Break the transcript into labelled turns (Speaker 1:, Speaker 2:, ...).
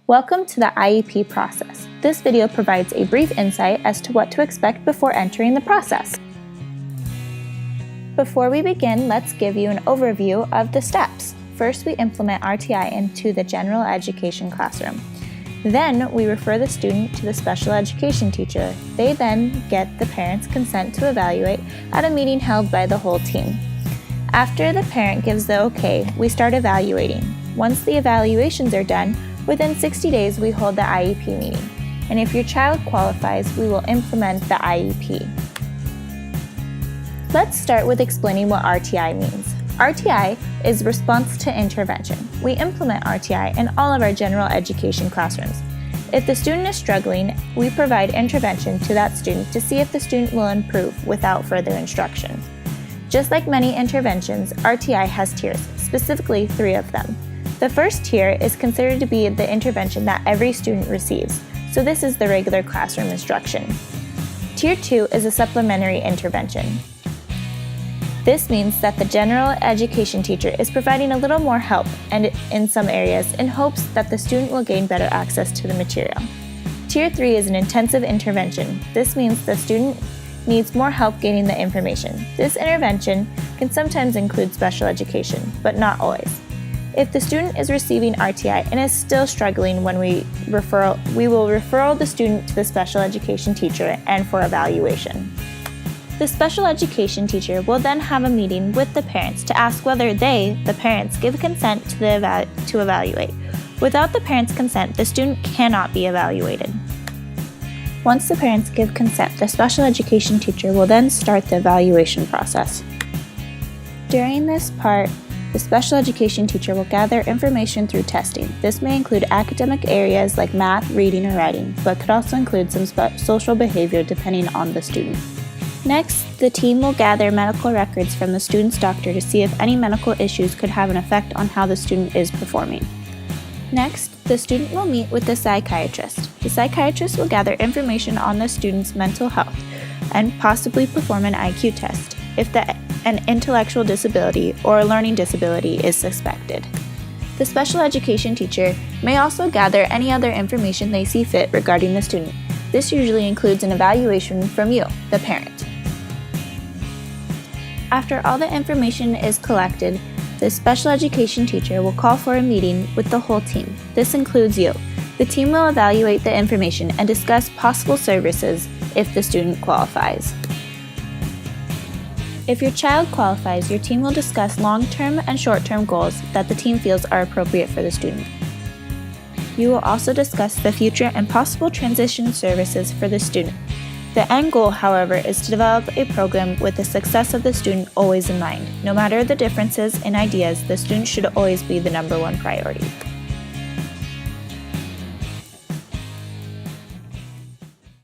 Speaker 1: Welcome to the IEP process. This video provides a brief insight as to what to expect before entering the process. Before we begin, let's give you an overview of the steps. First, we implement RTI into the general education classroom. Then, we refer the student to the special education teacher. They then get the parent's consent to evaluate at a meeting held by the whole team. After the parent gives the okay, we start evaluating. Once the evaluations are done, within 60 days we hold the IEP meeting. And if your child qualifies, we will implement the IEP. Let's start with explaining what RTI means. RTI is response to intervention. We implement RTI in all of our general education classrooms. If the student is struggling, we provide intervention to that student to see if the student will improve without further instruction. Just like many interventions, RTI has tiers, specifically 3 of them. The first tier is considered to be the intervention that every student receives, so this is the regular classroom instruction. Tier 2 is a supplementary intervention. This means that the general education teacher is providing a little more help and in some areas in hopes that the student will gain better access to the material. Tier 3 is an intensive intervention. This means the student needs more help gaining the information. This intervention can sometimes include special education, but not always. If the student is receiving RTI and is still struggling when we will refer the student to the special education teacher and for evaluation. The special education teacher will then have a meeting with the parents to ask whether they, the parents, give consent to evaluate. Without the parents' consent, the student cannot be evaluated. Once the parents give consent, the special education teacher will then start the evaluation process. During this part, the special education teacher will gather information through testing. This may include academic areas like math, reading, or writing, but could also include some social behavior depending on the student. Next, the team will gather medical records from the student's doctor to see if any medical issues could have an effect on how the student is performing. Next, the student will meet with the psychiatrist. The psychiatrist will gather information on the student's mental health and possibly perform an IQ test if an intellectual disability or a learning disability is suspected. The special education teacher may also gather any other information they see fit regarding the student. This usually includes an evaluation from you, the parent. After all the information is collected, the special education teacher will call for a meeting with the whole team. This includes you. The team will evaluate the information and discuss possible services if the student qualifies. If your child qualifies, your team will discuss long-term and short-term goals that the team feels are appropriate for the student. You will also discuss the future and possible transition services for the student. The end goal, however, is to develop a program with the success of the student always in mind. No matter the differences in ideas, the student should always be the #1 priority.